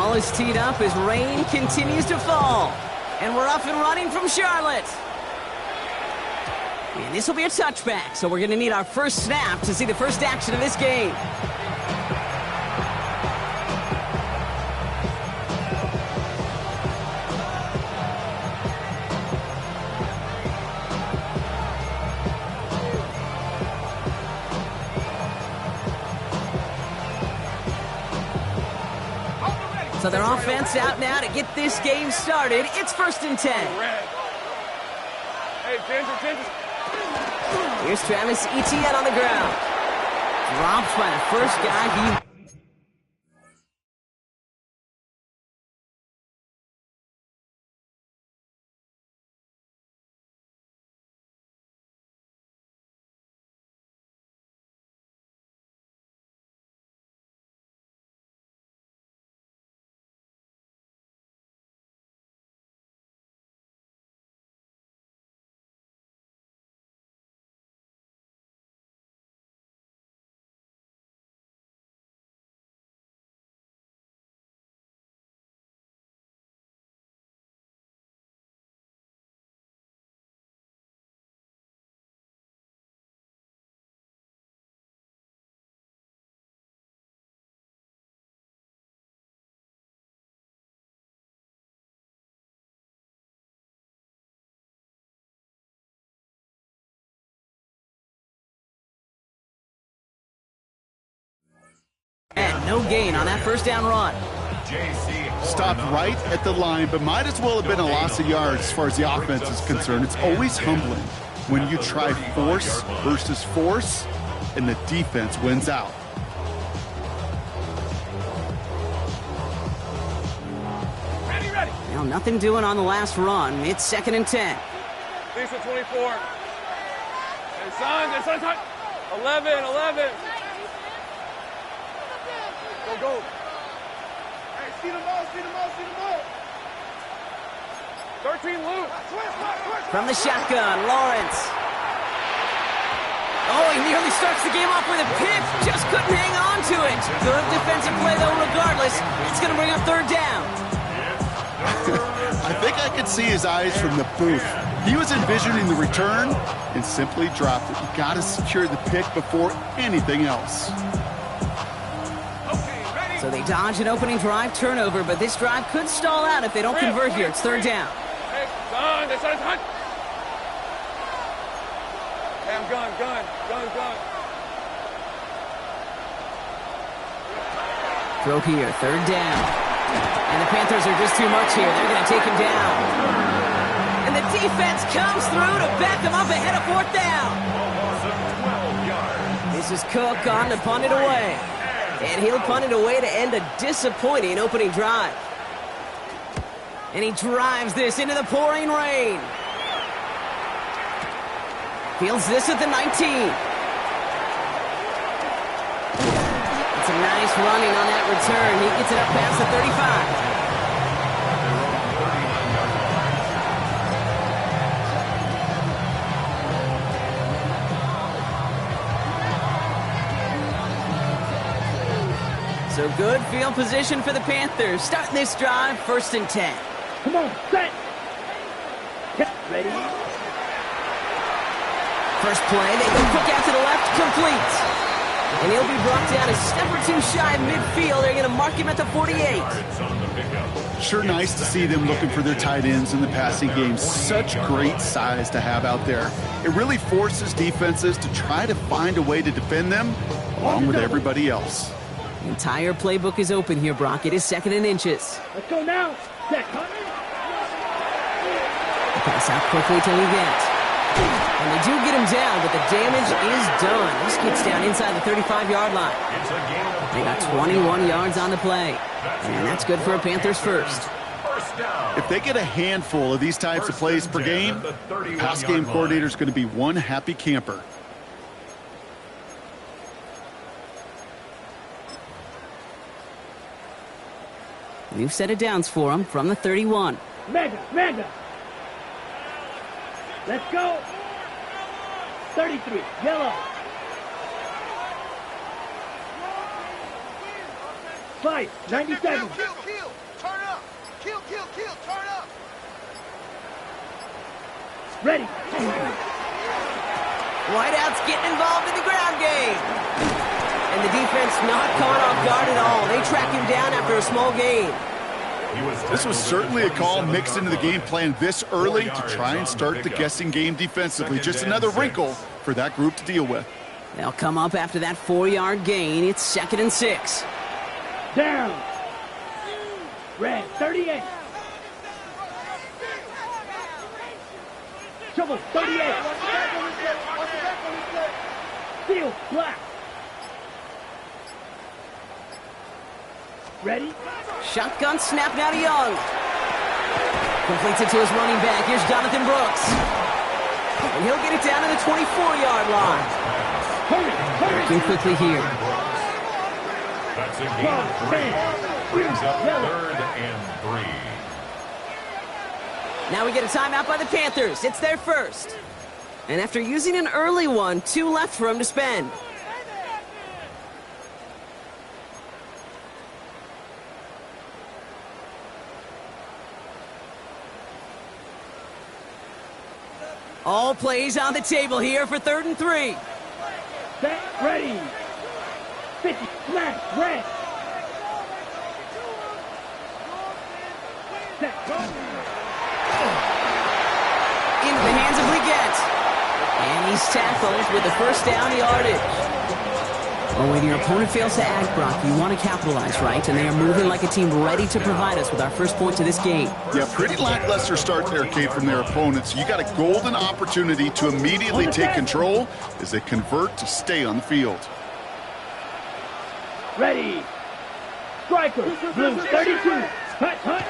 ball is teed up as rain continues to fall. And we're off and running from Charlotte. And this will be a touchback, so we're going to need our first snap to see the first action of this game. So their offense out now to get this game started. It's 1st and 10. Hey, Ginger. Here's Travis Etienne on the ground. Dropped by the first guy. And no gain on that first down run. Stopped right at the line, but might as well have been a loss of yards as far as the offense is concerned. It's always humbling when you try force versus force, and the defense wins out. Ready. Well, nothing doing on the last run. It's 2nd and 10. Lisa 24. Hey, son. 11. Go. Hey, see the ball. 13 loose. From the shotgun, Lawrence. Oh, he nearly starts the game off with a pick. Just couldn't hang on to it. Good defensive play, though, regardless. It's going to bring up 3rd down. I think I could see his eyes from the booth. He was envisioning the return and simply dropped it. You got to secure the pick before anything else. So they dodge an opening drive turnover, but this drive could stall out if they don't convert here. It's 3rd down. Hey, son. Hey, I'm gun. Throw here, 3rd down. And the Panthers are just too much here. They're going to take him down. And the defense comes through to back them up ahead of 4th down. This is Cook on to punt it away. And he'll punt it away to end a disappointing opening drive. And he drives this into the pouring rain. Fields this at the 19. It's a nice running on that return. He gets it up past the 35. So good field position for the Panthers. Starting this drive, 1st and 10. Come on, set. Ready. First play, they go quick out to the left, complete. And he'll be brought down a step or two shy of midfield. They're going to mark him at the 48. Sure nice to see them looking for their tight ends in the passing game. Such great size to have out there. It really forces defenses to try to find a way to defend them along with everybody else. The entire playbook is open here, Brock. It is 2nd and inches. Let's go now. Set. Pass out quickly to Leggett. And they do get him down, but the damage is done. This gets down inside the 35-yard line. They got 21 yards on the play. And that's good for a Panthers first. If they get a handful of these types of plays per game, the pass game coordinator is going to be one happy camper. New set of downs for him from the 31. Mega. Let's go. 33, yellow. Fight. 90 seconds. Kill. Turn up. Kill. Turn up. Ready. Wideouts getting involved in the ground game. And the defense not caught off guard at all. They track him down after a small gain. This was certainly a call mixed into the game plan this early to try and start the guessing game defensively. Just another wrinkle for that group to deal with. They'll come up after that 4-yard gain. It's 2nd and 6. Down. Red. 38. Trouble. 38. Field. Black. Ready? Shotgun snap now to Young. Completes it to his running back. Here's Jonathan Brooks. And he'll get it down to the 24-yard line. Working quickly here. That's a gain of 3. Brings up 3rd and 3. Now we get a timeout by the Panthers. It's their first. And after using an early one, 2 left for him to spend. All plays on the table here for 3rd and 3. Set. Ready. 50. Smash. Red. Set. Go. Into the hands of Leggett. And he's tackled with the first down yardage. Well, when your opponent fails to act, Brock, you want to capitalize, right? And they are moving like a team ready to provide us with our first point to this game. Yeah, pretty lackluster start there, Kate, from their opponents. You got a golden opportunity to immediately take control as they convert to stay on the field. Ready. Striker. Blue. 32. Hut.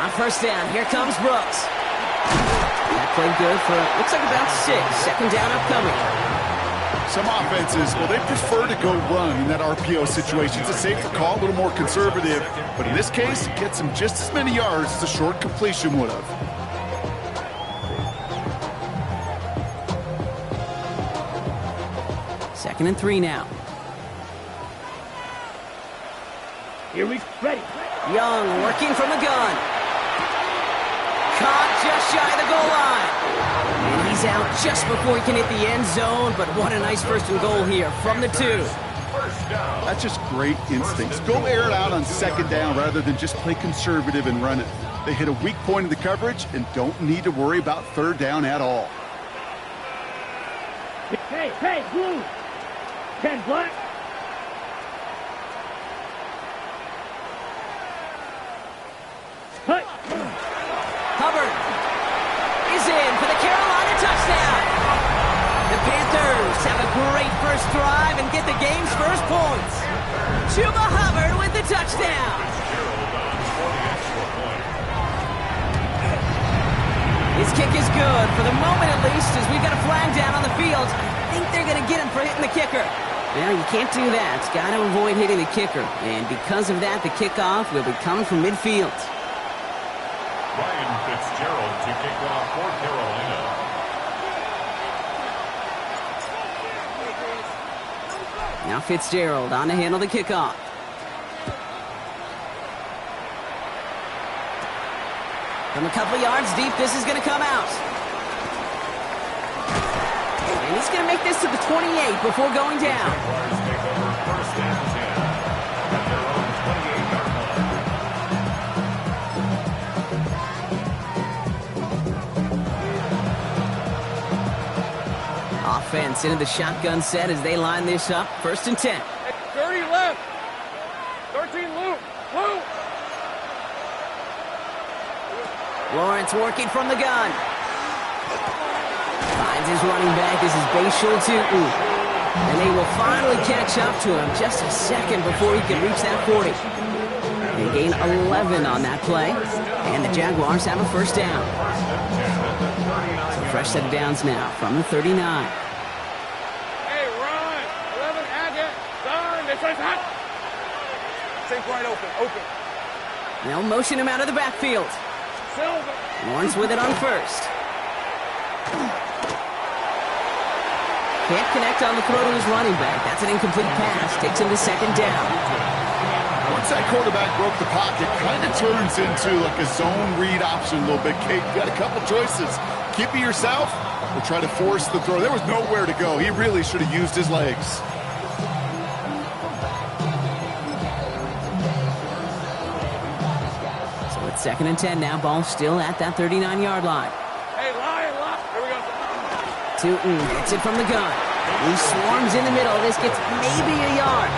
On first down, here comes Brooks. That played good for, looks like about 6. 2nd down upcoming. Some offenses, well, they prefer to go run in that RPO situation. It's a safer call, a little more conservative. But in this case, it gets them just as many yards as a short completion would have. Second and 3 now. Here we ready. Young working from the gun. Caught just shy of the goal line. And he's out just before he can hit the end zone, but what a nice 1st and goal here from the 2. That's just great instincts. Go air it out on 2nd down rather than just play conservative and run it. They hit a weak point in the coverage and don't need to worry about 3rd down at all. Hey, blue. 10 black. Hut. Hubbard is in for the Carolina touchdown. The Panthers have a great first drive and get the game's first points. Chuba Hubbard with the touchdown. His kick is good, for the moment at least, as we've got a flag down on the field. I think they're going to get him for hitting the kicker. Well, you can't do that. Got to avoid hitting the kicker. And because of that, the kickoff will be coming from midfield. Ryan Fitzgerald to kick off for Carolina. Now Fitzgerald on to handle the kickoff. From a couple of yards deep, this is going to come out. And he's going to make this to the 28 before going down. First and 10 at their own 28-yard line. Offense into the shotgun set as they line this up. 1st and 10. 30 left. 13 loop. Loop. Lawrence working from the gun. Finds his running back. This is Bashul Tutu. And they will finally catch up to him just a second before he can reach that 40. They gain 11 on that play. And the Jaguars have a first down. So fresh set of downs now from the 39. Hey, run. 11 Agate. Done. This is hot. Think right open. They'll motion him out of the backfield. Silver. Lawrence with it on first. Can't connect on the throw to his running back. That's an incomplete pass. Takes him to 2nd down. Once that quarterback broke the pocket, kind of turns into like a zone read option a little bit, Kate. You got a couple choices. Keep it yourself or try to force the throw. There was nowhere to go. He really should have used his legs. So it's 2nd and 10 now. Ball still at that 39-yard line. Hey, line. Here we go. Tootin gets it from the gun. He swarms in the middle. This gets maybe a yard.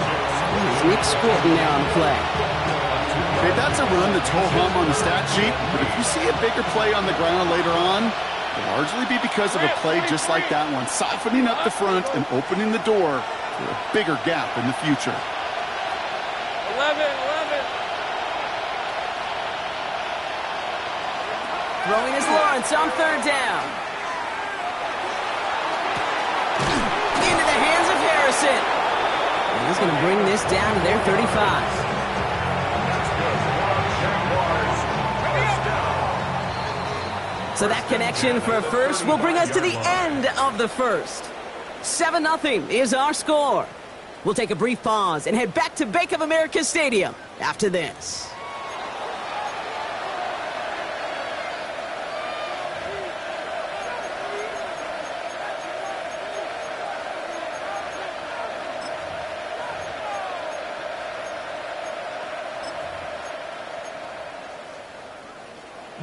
Here's Nick Scritton there on the play. Okay, that's a run that's ho-hum on the stat sheet, but if you see a bigger play on the ground later on, it'll largely be because of a play just like that one, softening up the front and opening the door for a bigger gap in the future. 11. Throwing is Lawrence on 3rd down. Into the hands of Harrison. And he's going to bring this down to their 35. So that connection for a first will bring us to the end of the first. 7-0 is our score. We'll take a brief pause and head back to Bank of America Stadium after this.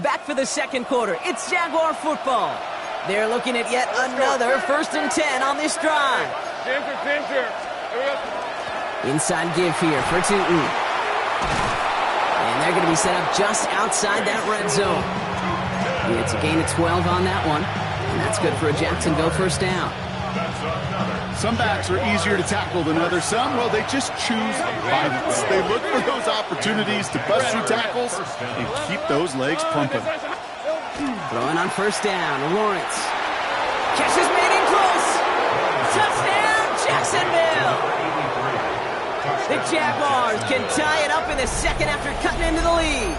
Back for the 2nd quarter. It's Jaguar football. They're looking at yet another 1st and 10 on this drive. Ginger. Here we go. Inside give here for Tootin. And they're going to be set up just outside that red zone. It's a gain of 12 on that one. And that's good for a Jacksonville 1st down. Some backs are easier to tackle than others. Some, well, they just choose violence. They look for those opportunities to bust through tackles and keep those legs pumping. Throwing on 1st down, Lawrence. Catch is made in close. Touchdown, Jacksonville. The Jaguars can tie it up in the 2nd after cutting into the lead.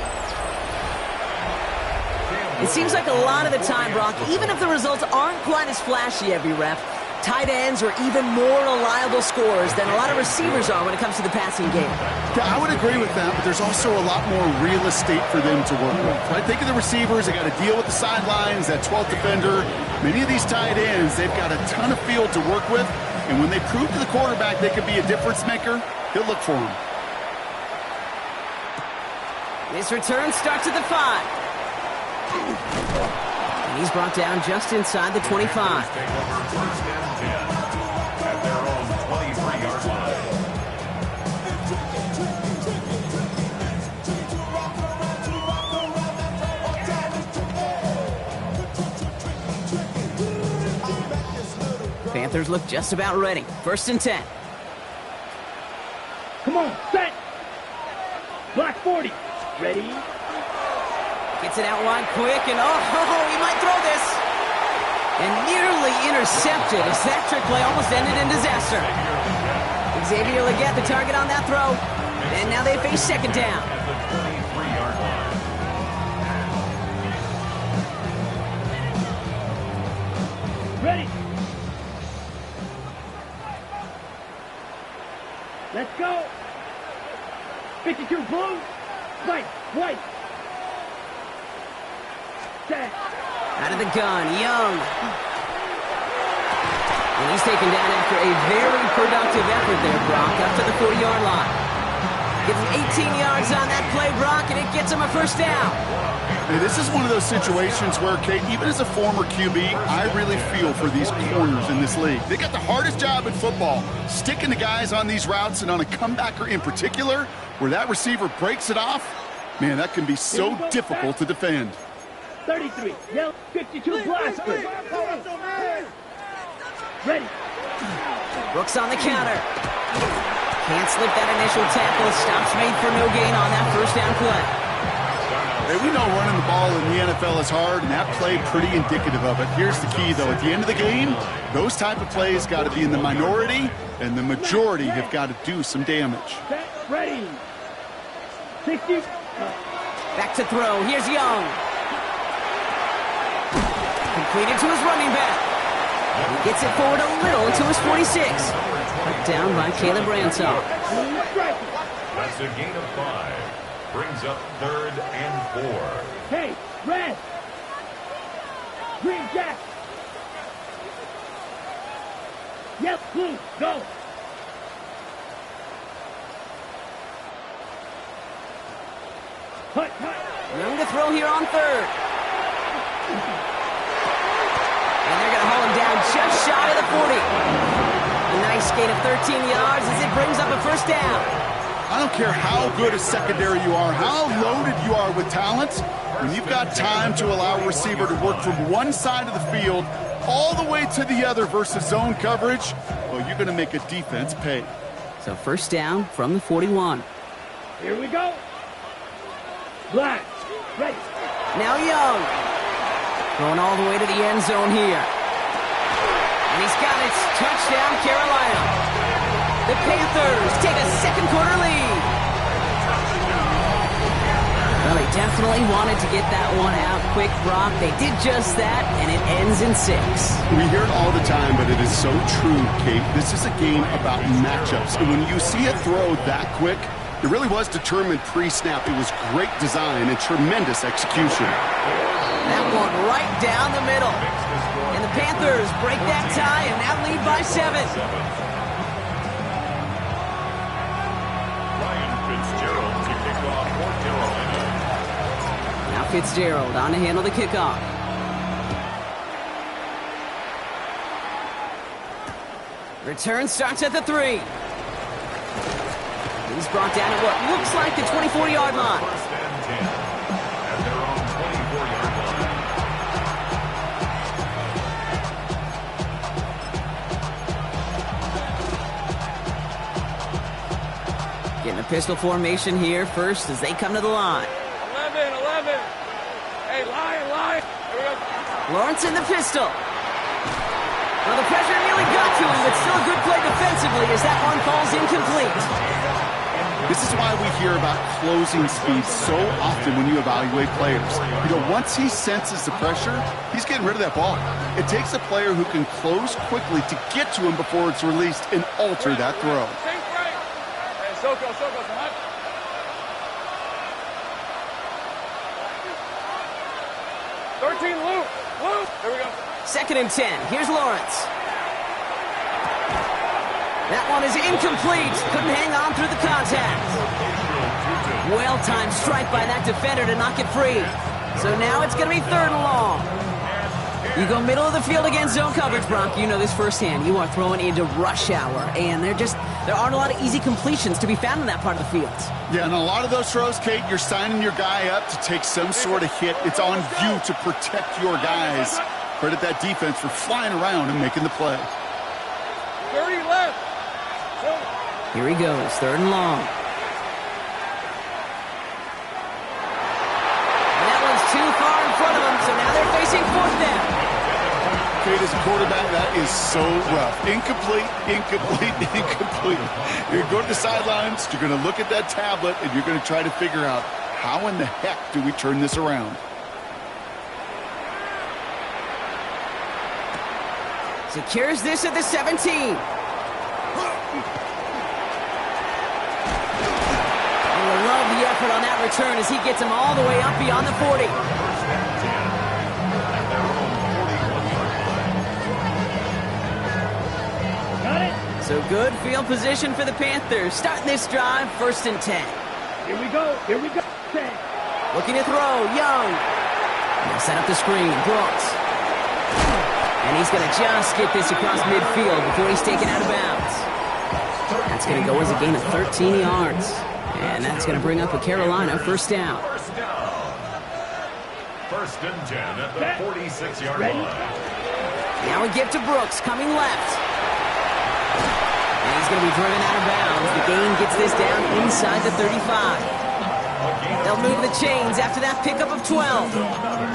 It seems like a lot of the time, Brock, even if the results aren't quite as flashy every rep, tight ends are even more reliable scorers than a lot of receivers are when it comes to the passing game. Yeah, I would agree with that, but there's also a lot more real estate for them to work with. Right? Think of the receivers. They got to deal with the sidelines, that 12th defender. Many of these tight ends, they've got a ton of field to work with, and when they prove to the quarterback they can be a difference maker, he'll look for them. This return starts at the 5. And he's brought down just inside the 25. Panthers look just about ready. 1st and 10. Come on, set. Black 40. Ready? Gets it out wide quick, and he might throw this. And nearly intercepted as that trick play almost ended in disaster. Xavier Legette, the target on that throw. And now they face 2nd down. Ready. Let's go. 52 blue. White. Set. Out of the gun, Young. And he's taken down after a very productive effort there, Brock, up to the 40-yard line. Gets 18 yards on that play, Brock, and it gets him a 1st down. Hey, this is one of those situations where, Kate, even as a former QB, I really feel for these corners in this league. They got the hardest job in football, sticking the guys on these routes and on a comebacker in particular, where that receiver breaks it off. Man, that can be so difficult to defend. 33, yellow, 52 blaster. Ready. Brooks on the counter. Can't slip that initial tackle. Stops made for no gain on that 1st down play. Hey, we know running the ball in the NFL is hard, and that play pretty indicative of it. Here's the key, though. At the end of the game, those type of plays got to be in the minority, and the majority have got to do some damage. Set, ready. 60. Back to throw. Here's Young. Completed to his running back. He gets it forward a little to his 46. Cut down by Caleb Ransaw. That's a gain of 5. Brings up 3rd and 4. Hey, red! Green jack! Yep, blue, go! Hut, hut! Room to throw here on 3rd. And they're going to haul him down just shy of the 40. A nice gain of 13 yards as it brings up a first down. I don't care how good a secondary you are, how loaded you are with talent. When you've got time to allow a receiver to work from one side of the field all the way to the other versus zone coverage, well, you're going to make a defense pay. So first down from the 41. Here we go! Black, ready! Now Young. Going all the way to the end zone here. And he's got it. Touchdown, Carolina. The Panthers take a second quarter lead. Well, they definitely wanted to get that one out quick, Brock. They did just that, and it ends in 6. We hear it all the time, but it is so true, Kate. This is a game about matchups. And when you see a throw that quick, it really was determined pre-snap. It was great design and tremendous execution. That one right down the middle. And the Panthers break that tie and now lead by 7. Ryan Fitzgerald to kick off for Carolina. Now Fitzgerald on to handle the kickoff. Return starts at the 3. He's brought down at what looks like the 24-yard line. First and 10 at their own 24-yard line. Getting a pistol formation here first as they come to the line. 11. Hey, lie. Here we go. Lawrence in the pistol. Well, the pressure nearly got to him, but still a good play defensively as that one falls incomplete. This is why we hear about closing speed so often when you evaluate players. You know, once he senses the pressure, he's getting rid of that ball. It takes a player who can close quickly to get to him before it's released and alter that throw. Think right. Hey, Soko, come on. Luke. Here we go. 2nd and 10. Here's Lawrence. That one is incomplete. Couldn't hang on through the contact. Well-timed strike by that defender to knock it free. So now it's going to be 3rd and long. You go middle of the field against zone coverage, Brock. You know this firsthand. You are throwing into rush hour, and there aren't a lot of easy completions to be found in that part of the field. Yeah, and a lot of those throws, Kate, you're signing your guy up to take some sort of hit. It's on you to protect your guys. Credit that defense for flying around and making the play. 30 left. Here he goes, 3rd and long. And that one's too far in front of them, so now they're facing 4th down. Kate, as a quarterback, that is so rough. Incomplete. You're going to go to the sidelines, you're going to look at that tablet, and you're going to try to figure out how in the heck do we turn this around. Secures this at the 17. The effort on that return as he gets him all the way up beyond the 40. Got it? So good field position for the Panthers. Starting this drive, 1st and 10. Here we go. 10. Looking to throw, Young. They'll set up the screen, Brooks. And he's going to just get this across midfield before he's taken out of bounds. That's going to go as a gain of 13 yards. And that's going to bring up a Carolina first down. First and 10 at the 46-yard line. Now a give to Brooks, coming left. And he's going to be driven out of bounds. The gain gets this down inside the 35. They'll move the chains after that pickup of 12.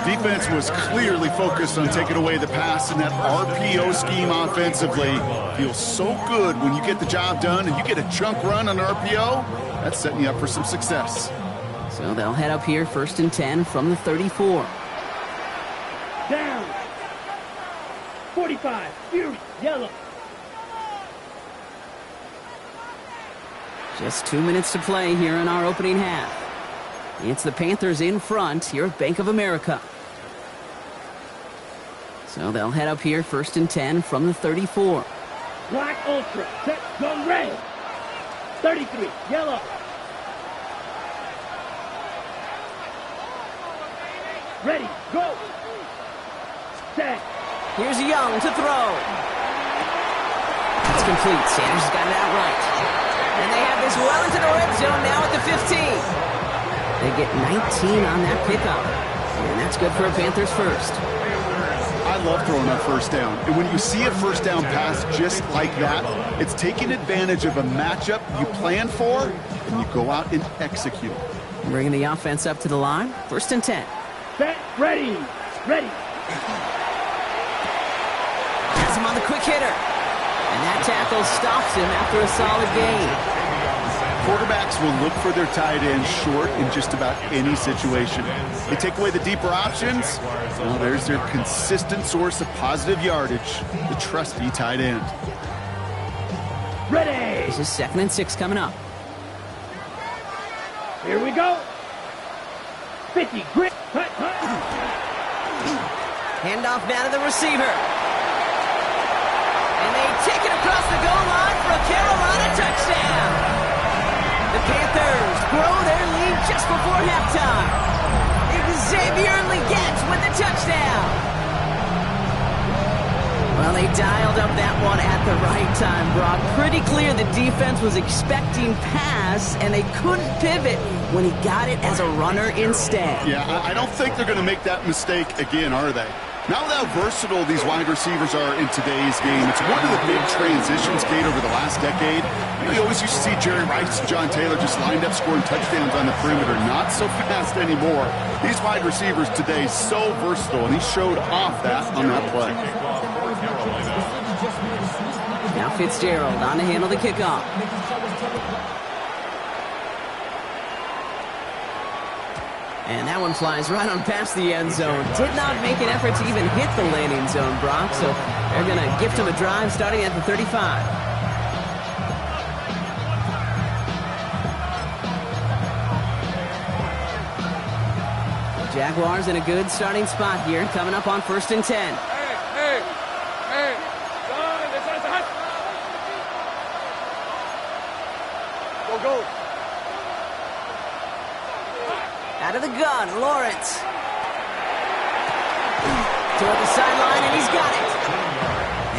Defense was clearly focused on taking away the pass in that RPO scheme offensively. Feels so good when you get the job done and you get a chunk run on RPO. That's setting you up for some success. So they'll head up here 1st and 10 from the 34. Down. 45. Fury. Yellow. Just 2 minutes to play here in our opening half. It's the Panthers in front here at Bank of America. So they'll head up here 1st and 10 from the 34. Black Ultra, set, go red. 33, yellow. Ready, go. Set. Here's Young to throw. It's complete. Sanders has got it out right. And they have this well into the red zone now at the 15. They get 19 on that pickup. And that's good for a Panthers first. I love throwing on 1st down. And when you see a 1st down pass just like that, it's taking advantage of a matchup you plan for, and you go out and execute. Bringing the offense up to the line. 1st and 10. Set, ready, ready. Has him on the quick hitter. And that tackle stops him after a solid gain. Quarterbacks will look for their tight end short in just about any situation. They take away the deeper options. Well, there's their consistent source of positive yardage, the trusty tight end. Ready. This is 2nd and 6 coming up. Here we go. 50, grip, hut, hut. Handoff now to the receiver. And they take it across the goal line for a Carolina touchdown. The Panthers grow their lead just before halftime. Xavier Legette with the touchdown. Well, they dialed up that one at the right time, Brock. Pretty clear the defense was expecting pass, and they couldn't pivot when he got it as a runner instead. Yeah, I don't think they're going to make that mistake again, are they? Now how versatile these wide receivers are in today's game. It's one of the big transitions, Kate, over the last decade. You always used to see Jerry Rice and John Taylor just lined up scoring touchdowns on the perimeter. Not so fast anymore. These wide receivers today so versatile, and he showed off that on that play. Now Fitzgerald on to handle the kickoff. And that one flies right on past the end zone. Did not make an effort to even hit the landing zone, Brock. So they're going to gift him a drive starting at the 35. The Jaguars in a good starting spot here, coming up on 1st and 10. Hey. Son, this is hot. Go. Out of the gun, Lawrence. Toward the sideline, and he's got it.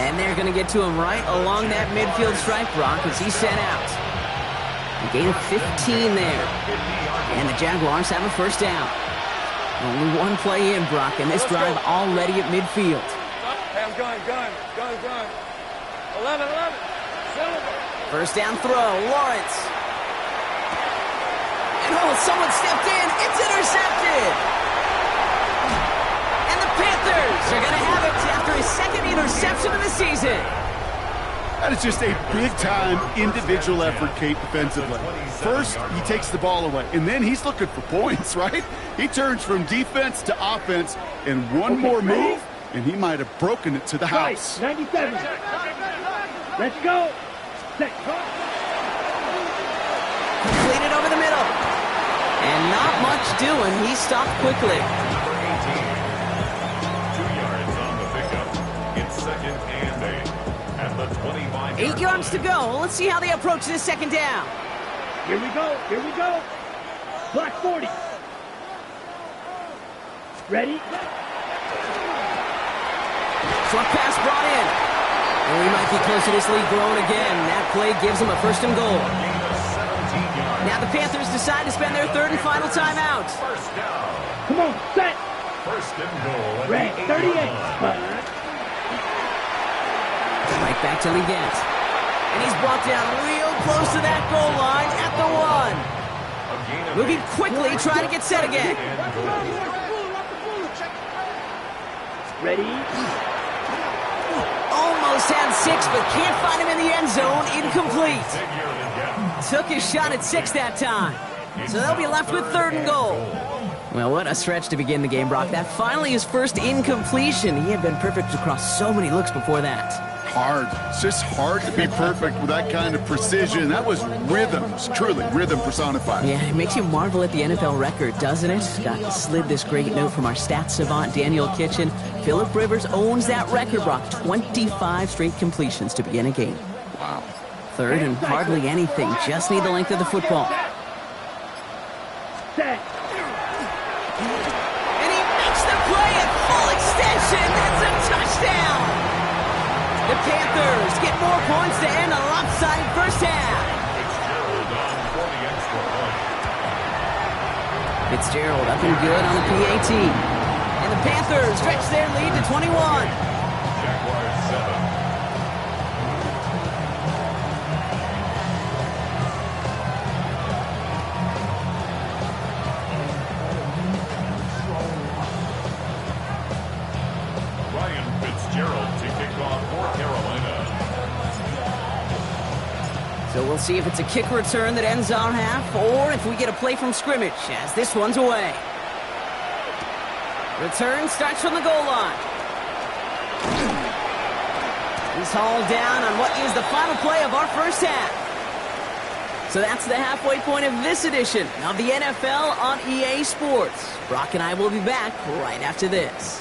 And they're going to get to him right along that midfield stripe, Brock, as he's sent out. A gain of 15 there. And the Jaguars have a 1st down. Only one play in, Brock, and this drive already at midfield. Hey, I'm gun. 11. 1st down throw, Lawrence. Oh, someone stepped in. It's intercepted. And the Panthers are going to have it after his 2nd interception of the season. That is just a big-time individual effort, Kate, defensively. First, he takes the ball away, and then he's looking for points, right? He turns from defense to offense, and one more move, and he might have broken it to the house. 97. Let's go. Set. Completed over the middle. And not much doing. He stopped quickly. Number 18. 2 yards on the pickup. It's 2nd and 8. At the 25. 8 yards to go. Let's see how they approach this 2nd down. Here we go. Black 40. Ready? Short pass brought in. And we might be close to this lead growing again. That play gives them a 1st and goal. Now the Panthers decide to spend their 3rd and final timeout. 1st down. Come on, set. 1st and goal. Red 38. Right back to Legette. And he's brought down real close to that goal line at the 1. Moving quickly, trying to get set again. Ready? Almost had 6, but can't find him in the end zone. Incomplete. Took his shot at 6 that time. So they'll be left with 3rd and goal. Well, what a stretch to begin the game, Brock. That finally his first incompletion. He had been perfect across so many looks before that. I hard. It's just hard to be perfect with that kind of precision. That was rhythm. It's truly rhythm personified. Yeah, it makes you marvel at the NFL record, doesn't it? Got slid this great note from our stats savant, Daniel Kitchen. Phillip Rivers owns that record, Brock. 25 straight completions to begin a game. Wow. Third and hardly anything. Just need the length of the football. Set. And he makes the play at full extension. That's a touchdown. The Panthers get more points to end a lopsided first half. Fitzgerald up and good on the PAT. And the Panthers stretch their lead to 21. Jaguars 7. Ryan Fitzgerald to kick off for Carolina. So we'll see if it's a kick return that ends our half, or if we get a play from scrimmage, as this one's away. Return starts from the goal line. He's hauled down on what is the final play of our first half. So that's the halfway point of this edition of the NFL on EA Sports. Brock and I will be back right after this.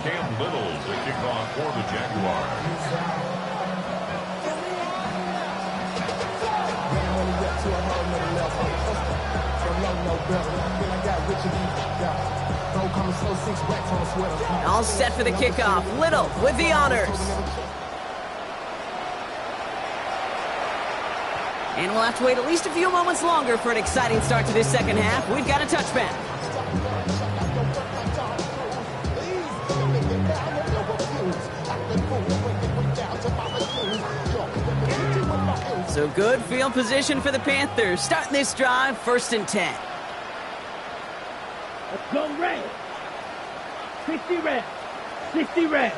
Cam Little to kick off for the Jaguars. All set for the kickoff. Little with the honors. And we'll have to wait at least a few moments longer for an exciting start to this second half. We've got a touchback. So good field position for the Panthers. Starting this drive, 1st and 10. Let's go red. 60 red. 60 red.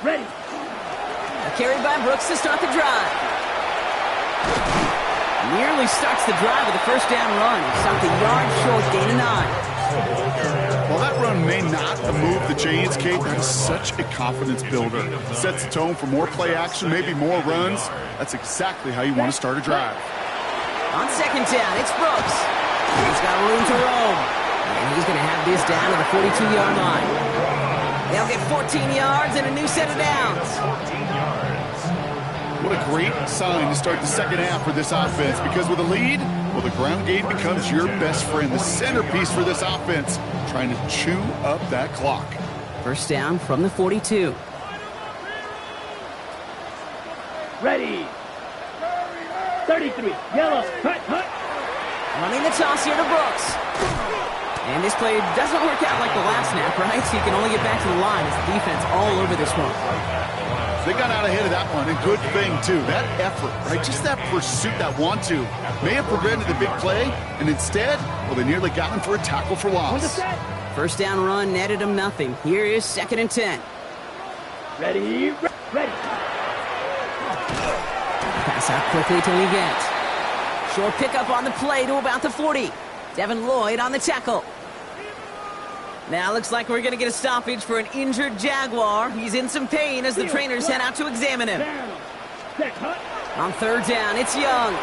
Ready. A carry by Brooks to start the drive. Nearly starts the drive with a first down run. Stopped a yard short, gain of 9. While that run may not have moved the chains, Kate, that is such a confidence builder. Sets the tone for more play action, maybe more runs. That's exactly how you want to start a drive. On 2nd down, it's Brooks. He's got room to roam. And he's going to have this down to the 42-yard line. They'll get 14 yards and a new set of downs. 14 yards. What a great sign to start the second half for this offense, because with a lead, well, the ground game becomes your best friend, the centerpiece for this offense, trying to chew up that clock. First down from the 42. Ready. 33. Yellow. Cut. Running the toss here to Brooks. And this play doesn't work out like the last snap, right? So you can only get back to the line as the defense all over this one. They got out ahead of that one, and good thing, too. That effort, right? Just that pursuit, that want-to, may have prevented the big play, and instead, well, they nearly got him for a tackle for loss. First down run netted him nothing. Here is 2nd and 10. Ready. Pass out quickly to Leggett. Short pickup on the play to about the 40. Devin Lloyd on the tackle. Now looks like we're going to get a stoppage for an injured Jaguar. He's in some pain as the trainers head out to examine him. On 3rd down, it's Young.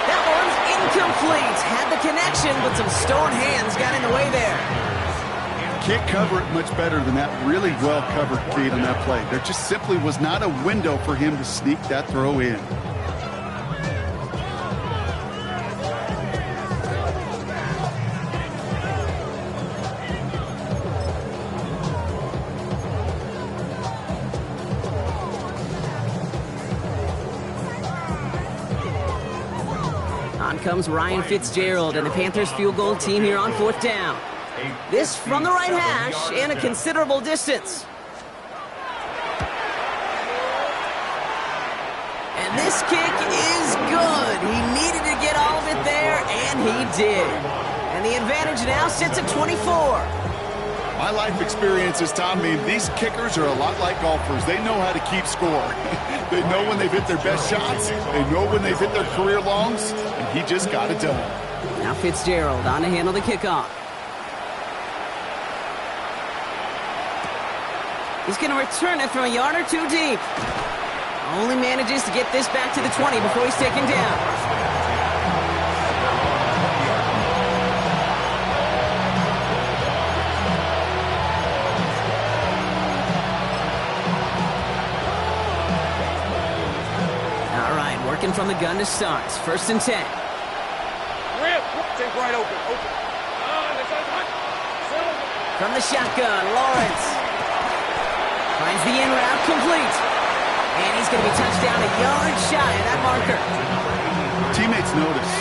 That one's incomplete. Had the connection, but some stone hands got in the way there. Can't cover it much better than that. Really well covered, Kate, on that play. There just simply was not a window for him to sneak that throw in. On comes Ryan Fitzgerald and the Panthers field goal team here on 4th down. This from the right hash and a considerable distance. And this kick is good. He needed to get all of it there, and he did. And the advantage now sits at 24. My life experiences taught me these kickers are a lot like golfers. They know how to keep score. They know when they've hit their best shots. They know when they've hit their career longs, and he just got it done. Now Fitzgerald on to handle the kickoff. He's going to return it from a yard or two deep. Only manages to get this back to the 20 before he's taken down. All right, working from the gun to start. 1st and 10. Rip. Take right open. Open. From the shotgun, Lawrence. Finds the in route complete. And he's going to be touched down a yard shy of that marker. Teammates notice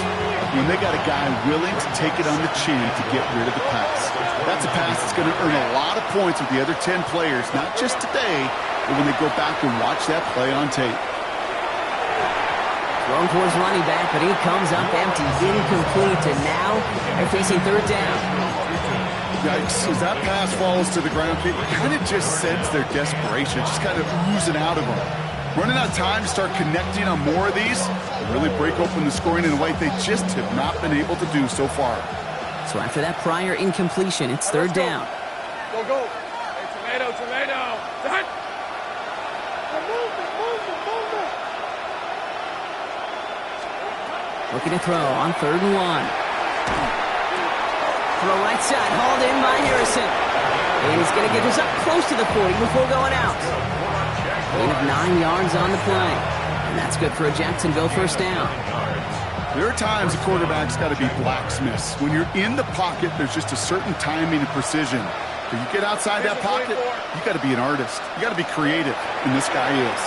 when they got a guy willing to take it on the chin to get rid of the pass. That's a pass that's going to earn a lot of points with the other 10 players, not just today, but when they go back and watch that play on tape. Thrown towards running back, but he comes up empty, incomplete, and now they're facing 3rd down. Yikes, as that pass falls to the ground, you kind of just sense their desperation, just kind of oozing out of them. Running out of time to start connecting on more of these and really break open the scoring in a way they just have not been able to do so far. So after that prior incompletion, it's 3rd down. Go, go. Hey, tomato. Done. Looking to throw on 3rd and 1. Throw right side, hauled in by Harrison. And he's going to get us up close to the 40 before going out. Gain of 9 yards on the play. And that's good for a Jacksonville 1st down. There are times a quarterback's got to be blacksmiths. When you're in the pocket, there's just a certain timing and precision. But you get outside that pocket, you got to be an artist. You got to be creative, and this guy is.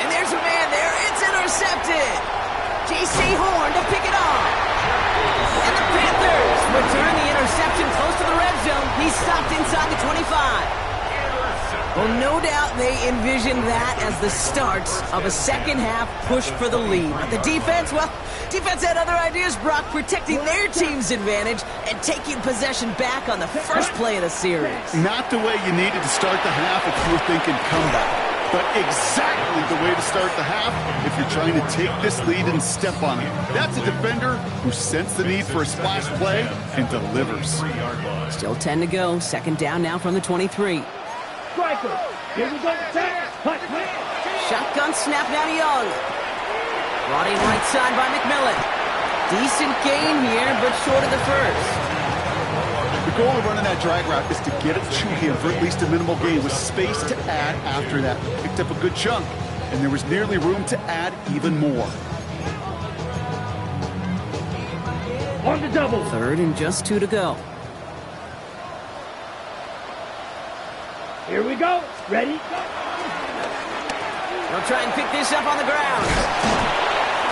And there's a man there. It's intercepted. J.C. Horn to pick it off. And the Panthers return the interception close to the red zone. He's stopped inside the 25. Well, no doubt they envisioned that as the start of a second-half push for the lead. But the defense, well, defense had other ideas, Brock, protecting their team's advantage and taking possession back on the first play of the series. Not the way you needed to start the half if you were thinking comeback. But exactly the way to start the half if you're trying to take this lead and step on it. That's a defender who sensed the need for a splash play and delivers. Still 10 to go. 2nd down now from the 23. Striker. Here we go. Hut. Shotgun snap now to Young. Brought in right side by McMillan. Decent gain here, but short of the first. The goal of running that drag route is to get it to him for at least a minimal gain with space to add after that. Picked up a good chunk, and there was nearly room to add even more. On the double. 3rd and just 2 to go. Here we go. Ready? They'll try and pick this up on the ground.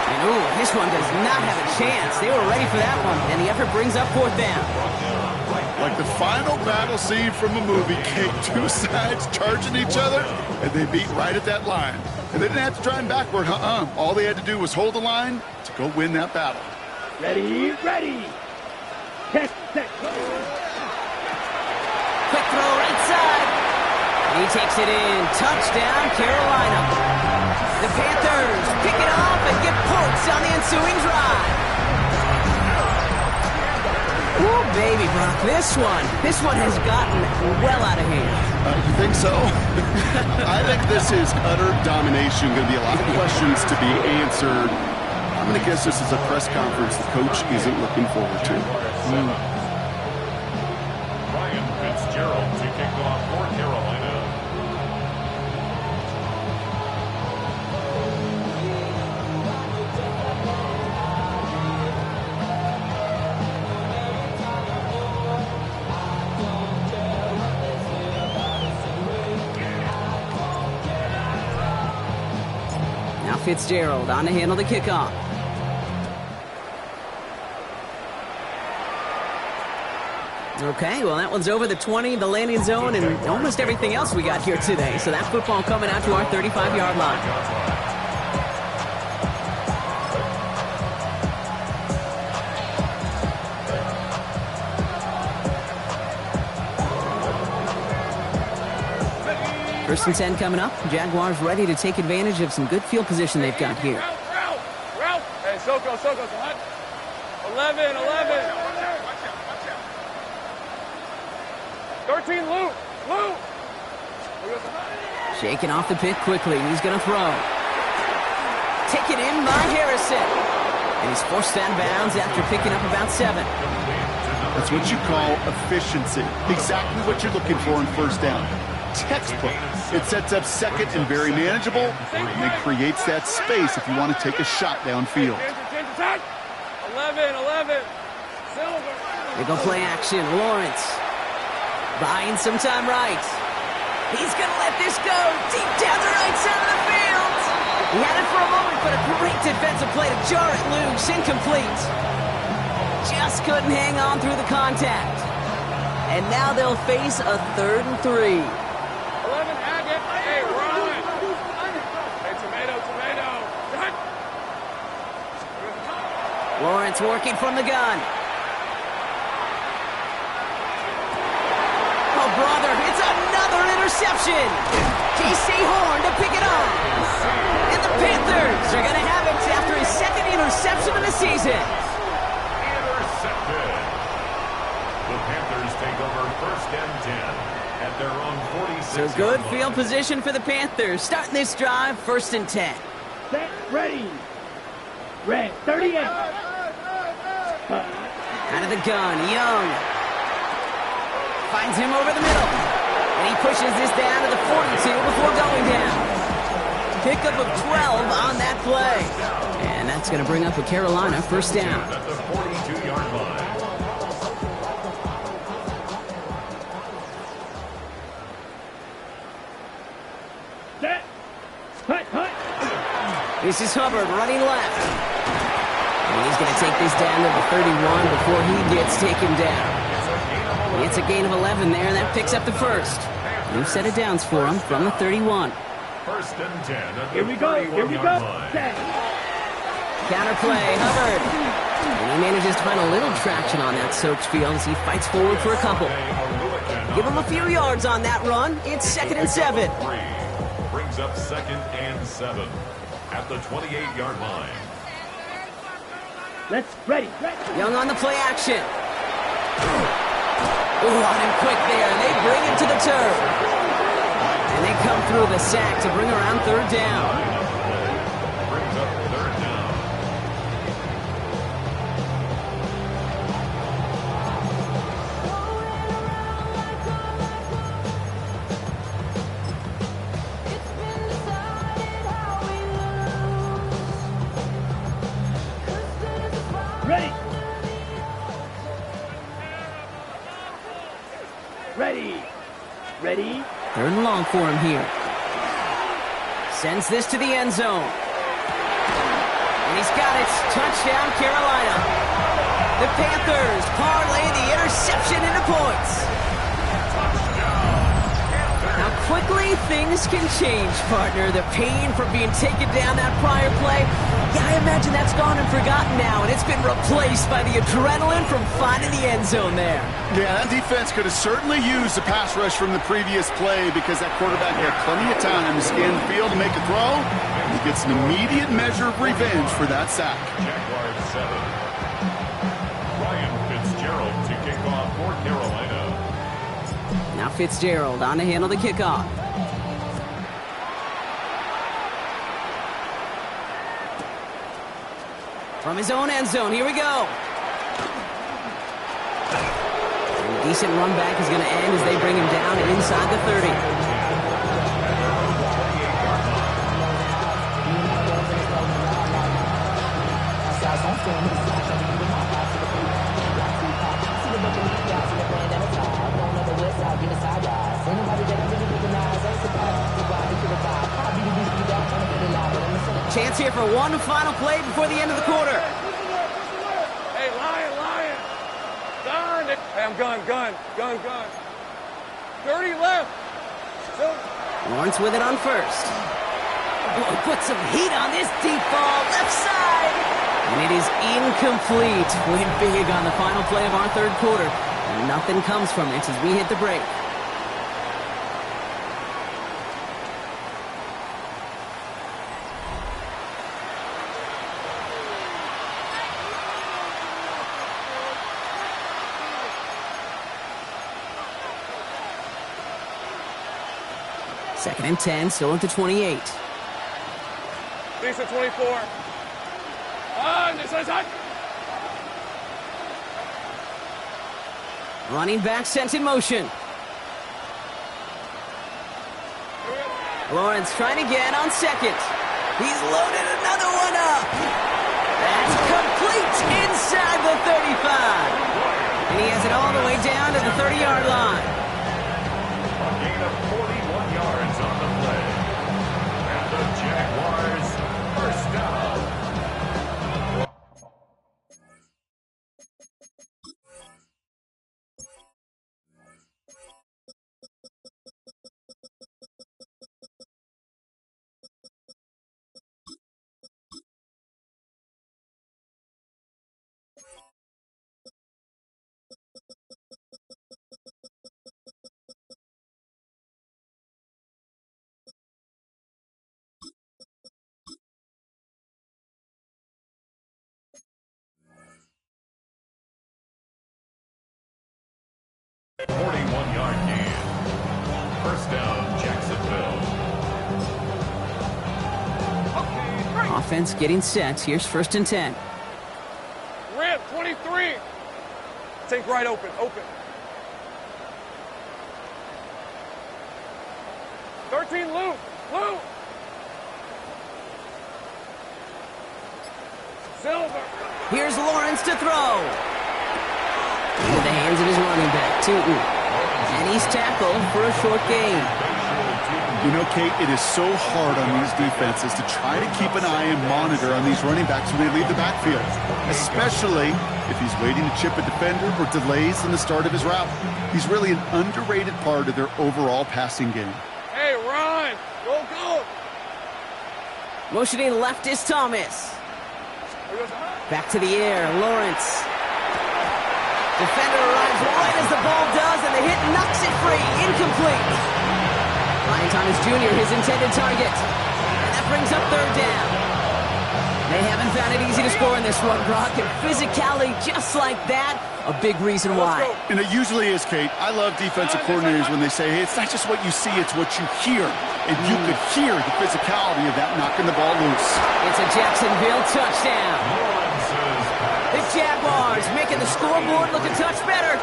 And ooh, this one does not have a chance. They were ready for that one, and the effort brings up 4th down. Like the final battle scene from a movie, Kate, 2 sides charging each other, and they beat right at that line. And they didn't have to drive backward, All they had to do was hold the line to go win that battle. Ready. Test, set. Quick throw right side. And he takes it in. Touchdown, Carolina. The Panthers pick it off and get points on the ensuing drive. Ooh, baby, Brock, this one has gotten well out of hand. You think so? I think this is utter domination. Going to be a lot of questions to be answered. I'm going to guess this is a press conference the coach isn't looking forward to. Ryan Fitzgerald to kick off for Carolina. Fitzgerald on to handle the kickoff. Okay, well, that one's over the 20, the landing zone, and almost everything else we got here today. So that football coming out to our 35-yard line. First and 10 coming up. Jaguars ready to take advantage of some good field position they've got here. Ralph. Hey, Soko, hot. 11. 13, Luke. Shaking off the pick quickly. He's going to throw. Taken in by Harrison. And he's forced out of bounds after picking up about 7. That's what you call efficiency. Exactly what you're looking for in first down. Textbook. It sets up second and very manageable, and it creates that space if you want to take a shot downfield. 11. Silver. They go play action. Lawrence buying some time right. He's going to let this go deep down the right side of the field. He had it for a moment, but a great defensive play to jar it loose. Incomplete. Just couldn't hang on through the contact. And now they'll face a 3rd and 3. 11, Hackett. Hey, Ron. Hey, tomato. Lawrence working from the gun. Oh, brother, it's another interception. J.C. Horn to pick it up. And the Panthers are going to have it after his 2nd interception of the season. Intercepted. The Panthers take over 1st and 10 at their own 46. So good field position for the Panthers. Starting this drive, 1st and 10. Set, ready. Red, 38. Out of the gun, Young. Finds him over the middle. And he pushes this down to the 42 before going down. Pickup of 12 on that play. And that's going to bring up a Carolina 1st down. At the 42-yard line. Set. Hut. This is Hubbard running left. And he's going to take this down to the 31 before he gets taken down. It's a gain of 11 there, and that picks up the 1st. New set of downs for him from the 31. 1st and 10 at the Here we go. 31-yard line. Set. Counterplay, Hubbard. And he manages to find a little traction on that soaked field as he fights forward for a couple. Give him a few yards on that run. It's 2nd and 7. Brings up 2nd and 7 at the 28-yard line. Let's ready. Young on the play action. Ooh, on him quick there, and they bring him to the turf. And they come through the sack to bring around 3rd down. Brings up 3rd down. Ready. Ready. 3rd and long for him here. Sends this to the end zone. And he's got it. Touchdown, Carolina. The Panthers parlay the interception into points. Now quickly things can change, partner. The pain from being taken down that prior play, yeah, I imagine that's gone and forgotten now, and it's been replaced by the adrenaline from finding the end zone there. Yeah, that defense could have certainly used the pass rush from the previous play because that quarterback had plenty of time to scan the field and make a throw. He gets an immediate measure of revenge for that sack. Jaguars 7. Ryan Fitzgerald to kick off for Carolina. Now Fitzgerald on to handle the kickoff. From his own end zone, here we go. A decent run back is going to end as they bring him down and inside the 30. Chance here for one final play before the end of the quarter. Hey, Lion. Darn it. Hey, I'm gun. 30 left. Lawrence with it on 1st. Oh, put some heat on this deep ball, left side. And it is incomplete. Went big on the final play of our 3rd quarter. And nothing comes from it as we hit the break. Second and 10, still at the 28. Decent 24. This is hot. Running back sent in motion. Lawrence trying to get on second. He's loaded another one up. That's complete inside the 35. And he has it all the way down to the 30-yard line. A gain of 41 yards on the play. And the Jaguars first down. Yard gain. First down, Jacksonville. Offense getting set. Here's first and 10. Rip, 23. Take right open. 13, Luke. Silver. Here's Lawrence to throw. Into the hands of his running back, Tootin. And he's tackled for a short gain. You know, Kate, it is so hard on these defenses to try to keep an eye and monitor on these running backs when they leave the backfield, especially if he's waiting to chip a defender or delays in the start of his route. He's really an underrated part of their overall passing game. Hey, run! Go! Motioning left is Thomas. Back to the air, Lawrence. Defender arrives right as the ball does, and the hit knocks it free. Incomplete. Ryan Thomas Jr., his intended target. And that brings up third down. They haven't found it easy to score in this one, Brock. And physicality just like that, a big reason why. And it usually is, Kate. I love defensive coordinators when they say, hey, it's not just what you see, it's what you hear. And you could hear the physicality of that knocking the ball loose. It's a Jacksonville touchdown. The Jaguars making the scoreboard look a touch better.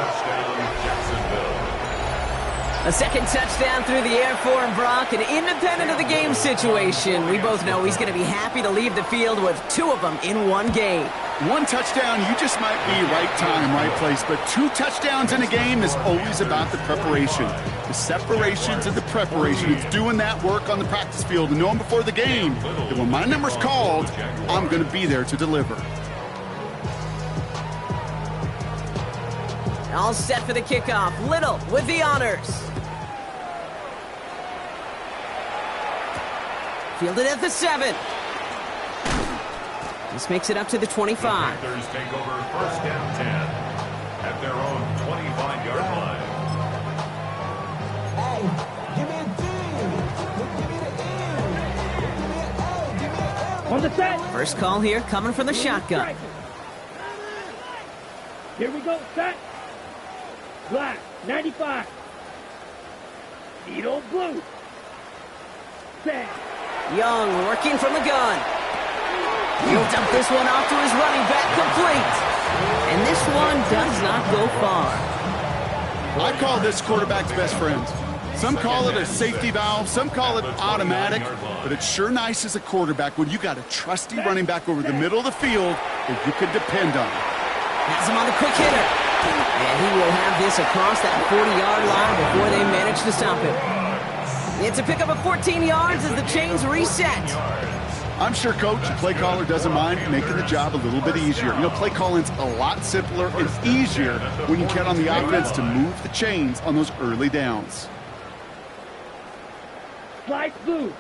A second touchdown through the air for him, Brock, and independent of the game situation, we both know he's going to be happy to leave the field with two of them in one game. One touchdown, you just might be right time, right place, but two touchdowns in a game is always about the preparation. The separation to the preparation. It's doing that work on the practice field and knowing before the game that when my number's called, I'm going to be there to deliver. All set for the kickoff. Little with the honors. Fielded at the 7. This makes it up to the 25. The Panthers take over first down 10 at their own 25-yard line. Hey, give me a D. Give me an L. On the set. First call here coming from the shotgun. Here we go, set. Black, 95. Needle blue. Set. Young working from the gun. He'll dump this one off to his running back, complete. And this one does not go far. I call this quarterback's best friend. Some call it a safety valve, some call it automatic, but it's sure nice as a quarterback when you got a trusty running back over the middle of the field that you can depend on. Has him on the quick hitter. And he will have this across that 40-yard line before they manage to stop him. It's a pickup of 14 yards as the chains reset. I'm sure, Coach, the play caller doesn't mind making the job a little bit easier. You know, play calling's a lot simpler and easier when you count on the offense to move the chains on those early downs. Slice blue.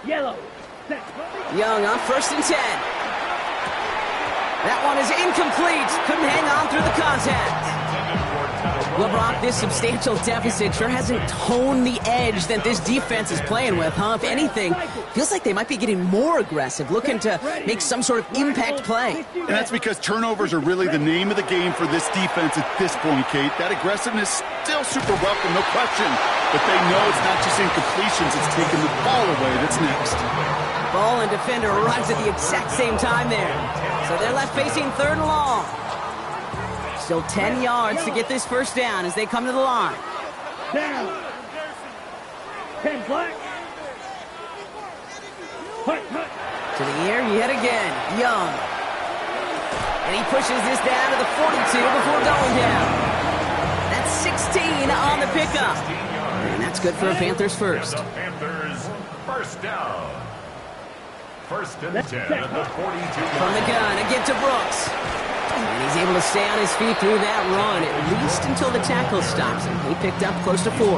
Yellow. Set. Young on first and 10. That one is incomplete. Couldn't hang on through the contact. Well, Brock, this substantial deficit sure hasn't toned the edge that this defense is playing with, huh? If anything, feels like they might be getting more aggressive, looking to make some sort of impact play. And that's because turnovers are really the name of the game for this defense at this point, Kate. That aggressiveness still super welcome, no question. But they know it's not just incompletions, it's taking the ball away that's next. Ball and defender arrives at the exact same time there. So they're left facing 3rd and long. Still 10 yards to get this first down as they come to the line. Down. 10 black. Hut, hut. To the air yet again, Young. And he pushes this down to the 42 before going down. That's 16 on the pickup. And that's good for a Panthers first. The Panthers first down. 1st and 10 at the 42. From the gun, again to Brooks. And he's able to stay on his feet through that run, at least until the tackle stops him. He picked up close to 4.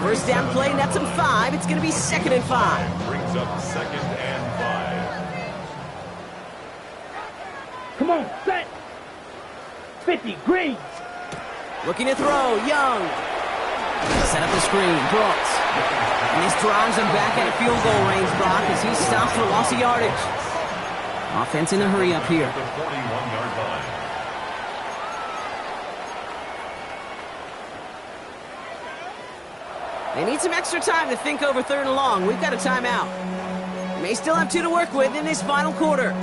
First down play, nets him 5. It's going to be 2nd and 5. Brings up 2nd and 5. Come on, set. 50, green. Looking to throw, Young. Set up the screen, Brooks. And this drives him back at field goal range, Brock, as he stops for loss of yardage. Offense in a hurry up here. The 41-yard line. They need some extra time to think over 3rd and long. We've got a timeout. They may still have 2 to work with in this final quarter.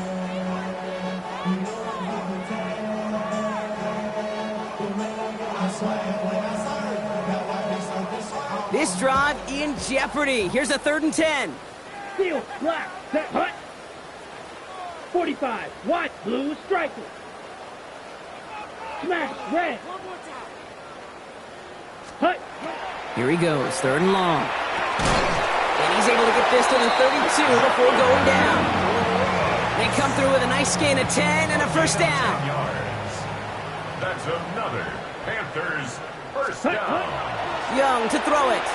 This drive in jeopardy. Here's a 3rd and 10. Steel, black, set, hut. 45, white, blue, striker. Smash, red. Hut. Here he goes, 3rd and long. And he's able to get this to the 32 before going down. They come through with a nice gain of 10 and a first down. Yards. That's another Panthers first down. Young to throw it.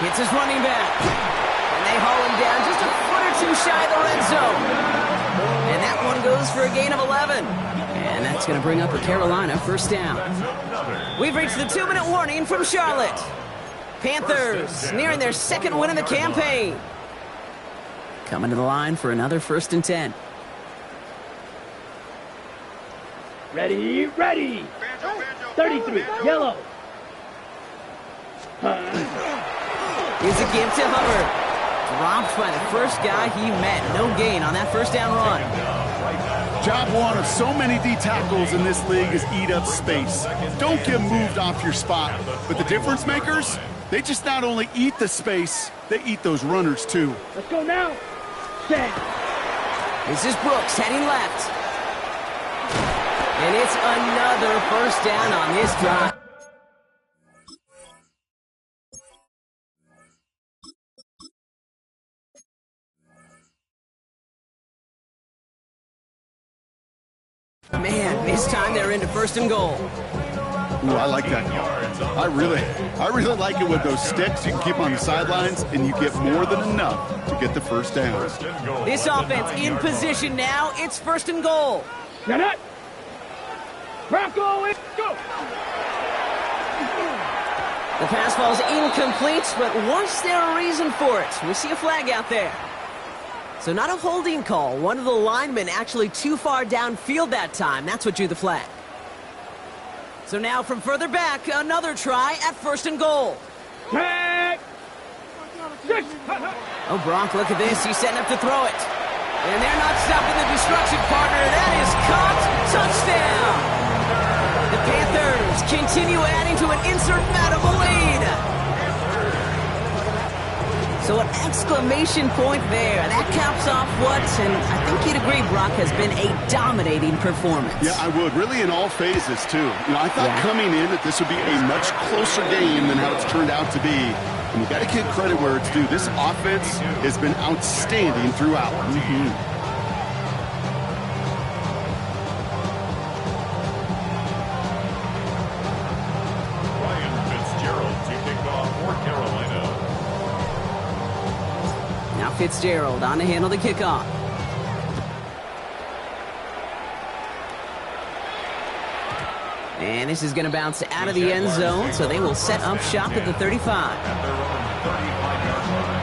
Hits his running back. And they haul him down just a foot or 2 shy of the red zone. And that one goes for a gain of 11. And that's going to bring up a Carolina first down. We've reached the 2-minute warning from Charlotte. Panthers nearing their 2nd win of the campaign. Coming to the line for another 1st and 10. Ready, ready. 33, yellow. Here's a give to Hubbard. Dropped by the first guy he met. No gain on that first down run. Job one of so many D tackles in this league is eat up space. Don't get moved off your spot. But the difference makers, they just not only eat the space, they eat those runners too. Let's go now. Set. This is Brooks heading left. And it's another first down on this drive. Man, this time they're into 1st and goal. Ooh, I like that. I really like it with those sticks. You can keep on the sidelines, and you get more than enough to get the first down. This offense in position now. It's 1st and goal. Get it. Bronco, go. The pass ball's incomplete, but was there a reason for it? We see a flag out there. So not a holding call. One of the linemen actually too far downfield that time. That's what drew the flag. So now from further back, another try at 1st and goal. Tag. Oh, Bronk, look at this. He's setting up to throw it. And they're not stopping the destruction, partner. That is caught. Touchdown. The Panthers continue adding to an insurmountable lead. So an exclamation point there. That caps off what, and I think you'd agree, Brock, has been a dominating performance. Yeah, I would. Really in all phases, too. You know, I thought coming in that this would be a much closer game than how it's turned out to be. And you got to give credit where it's due. This offense has been outstanding throughout. Ryan Fitzgerald to kick off for Carolina. Now Fitzgerald on to handle the kickoff. And this is going to bounce out of the end zone, so they will set up shop at the 35. At their own 35-yard line.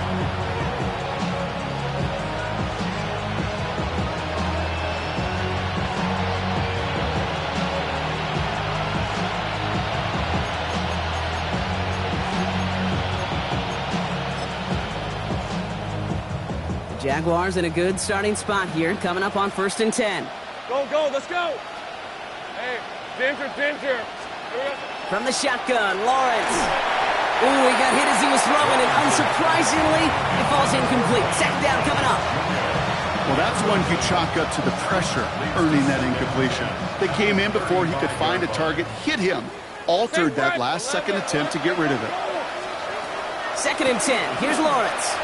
Jaguars in a good starting spot here, coming up on 1st and 10. Go, go, let's go. Hey, Ginger. Here we go. From the shotgun, Lawrence. Ooh, he got hit as he was throwing, and unsurprisingly, it falls incomplete. Second down coming up. Well, that's one you chalk up to the pressure earning that incompletion. They came in before he could find a target, hit him, altered that last-second attempt to get rid of it. 2nd and 10. Here's Lawrence.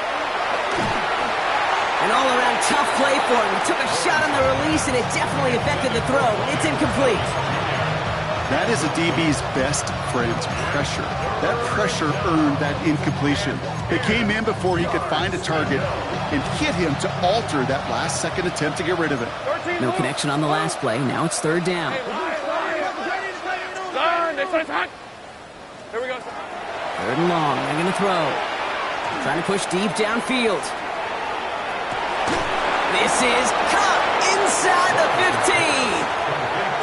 An all-around tough play for him. He took a shot on the release, and it definitely affected the throw. It's incomplete. That is a DB's best friend, pressure. That pressure earned that incompletion. They came in before he could find a target and hit him to alter that last-second attempt to get rid of it. No connection on the last play. Now it's 3rd down. Here we go. 3rd and long. They're going to throw. Trying to push deep downfield. This is caught inside the 15.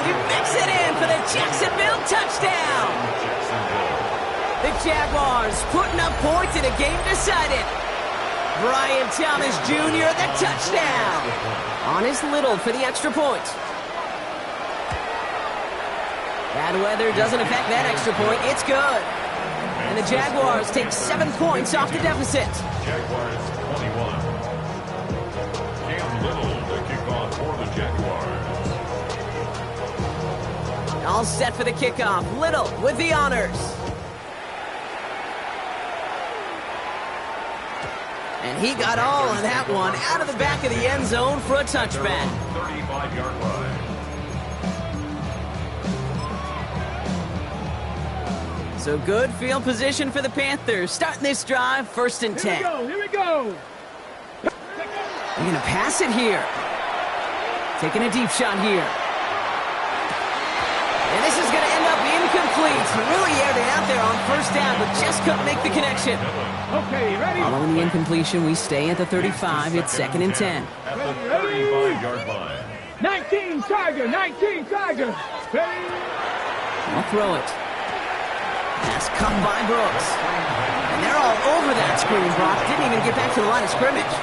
He makes it in for the Jacksonville touchdown. The Jaguars putting up points in a game decided. Brian Thomas Jr., the touchdown. On his Little for the extra point. Bad weather doesn't affect that extra point. It's good. And the Jaguars take 7 points off the deficit. Jaguars 21. Cam Little, the kickoff for the Jaguars. All set for the kickoff. Little with the honors. And he got all of that one out of the back of the end zone for a touchback. 35-yard line. So good field position for the Panthers. Starting this drive, 1st and 10. Here we go. They're going to pass it here. Taking a deep shot here. And this is going to end up incomplete. Really aired it out there on 1st down, but just couldn't make the connection. Okay, ready? Following the incompletion, we stay at the 35. It's 2nd and 10. At the 35-yard line. 19 Tiger, 19 Tiger. Ready? I'll throw it. Pass cut by Brooks. And they're all over that screen, Brock. Didn't even get back to the line of scrimmage.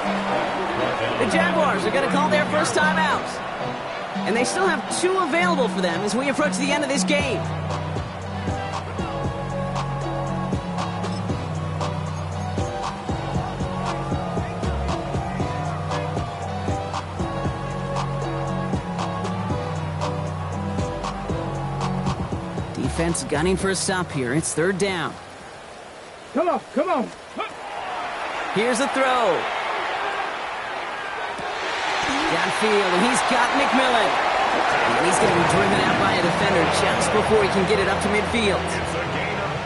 The Jaguars are going to call their first time out. And they still have 2 available for them as we approach the end of this game. Defense gunning for a stop here. It's 3rd down. Come on, come on. Here's a throw. Downfield, and he's got McMillan. And he's going to be driven out by a defender just before he can get it up to midfield.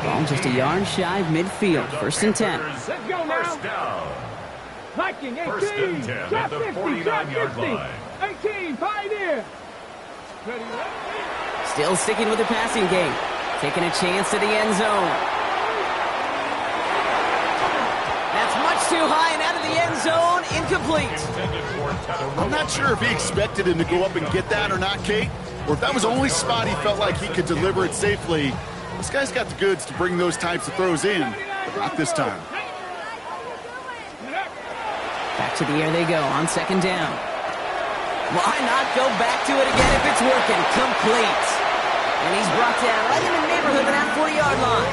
Ball just a yard shy of midfield. 1st and 10. Let's go now. First down. Viking 18. 1st and 10 Shot at the 50, 49-yard shot 50. line. 18, Pioneer. Ready, Still sticking with the passing game. Taking a chance to the end zone. That's much too high and out of the end zone. Incomplete. I'm not sure if he expected him to go up and get that or not, Kate, or if that was the only spot he felt like he could deliver it safely. This guy's got the goods to bring those types of throws in, but not this time. Back to the air they go on 2nd down. Why not go back to it again if it's working? Complete. And he's brought down right in the neighborhood of that 40-yard line.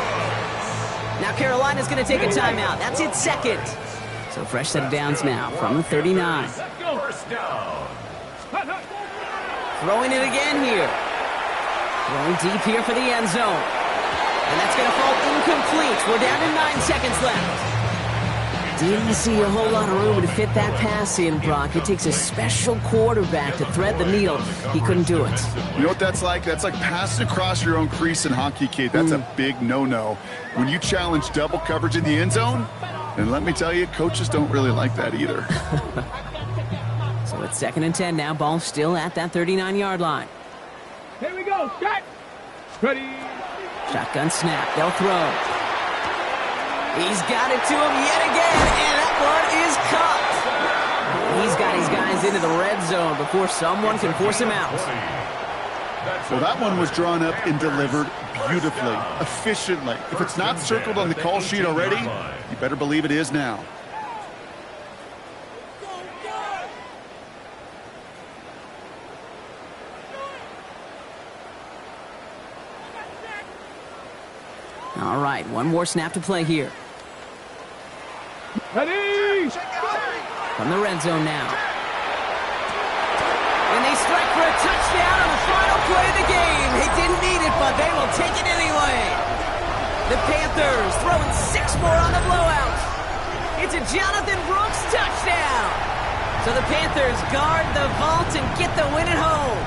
Now Carolina's going to take a timeout. That's its 2nd. So fresh set of downs now from the 39. First down. Throwing it again here. Throwing deep here for the end zone. And that's going to fall incomplete. We're down to 9 seconds left. Didn't see a whole lot of room to fit that pass in, Brock. It takes a special quarterback to thread the needle. He couldn't do it. You know what that's like? That's like passing across your own crease in hockey, Kate. That's a big no-no. When you challenge double coverage in the end zone, and let me tell you, coaches don't really like that either. So it's 2nd and 10 now. Ball still at that 39-yard line. Here we go. Shot. Ready. Shotgun snap. They'll throw. He's got it to him yet again, and that one is caught. He's got his guys into the red zone before someone can force him out. Well, that one was drawn up and delivered beautifully, efficiently. If it's not circled on the call sheet already, you better believe it is now. All right, one more snap to play here. Ready. From the red zone now. And they strike for a touchdown on the final play of the game. He didn't need it, but they will take it anyway. The Panthers throwing 6 more on the blowout. It's a Jonathan Brooks touchdown. So the Panthers guard the vault and get the win at home.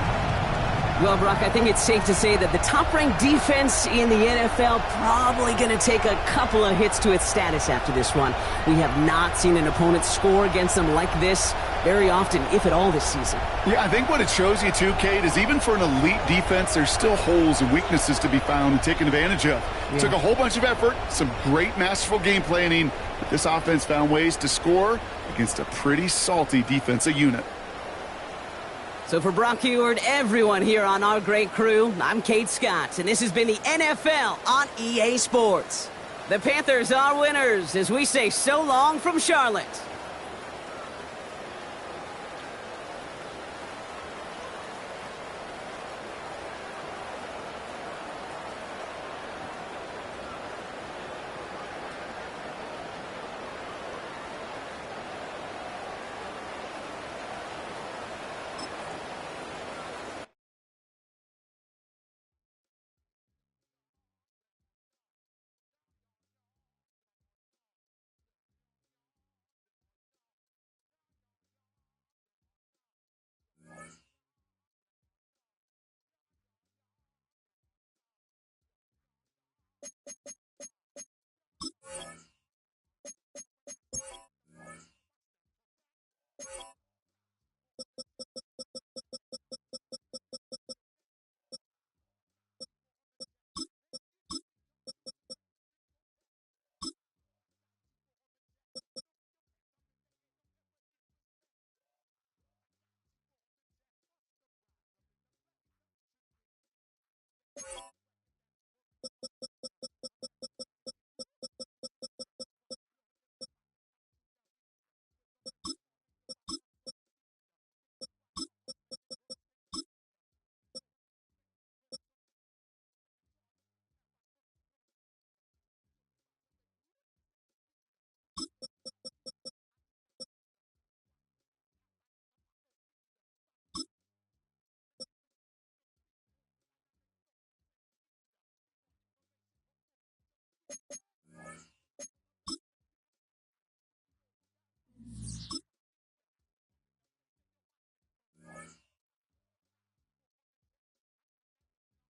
Well, Brock, I think it's safe to say that the top-ranked defense in the NFL probably going to take a couple of hits to its status after this one. We have not seen an opponent score against them like this very often, if at all, this season. Yeah, I think what it shows you, too, Kate, is even for an elite defense, there's still holes and weaknesses to be found and taken advantage of. Yeah. It took a whole bunch of effort, some great masterful game planning. But this offense found ways to score against a pretty salty defensive unit. So for Brock Huard, everyone here on our great crew, I'm Kate Scott, and this has been the NFL on EA Sports. The Panthers are winners as we say so long from Charlotte.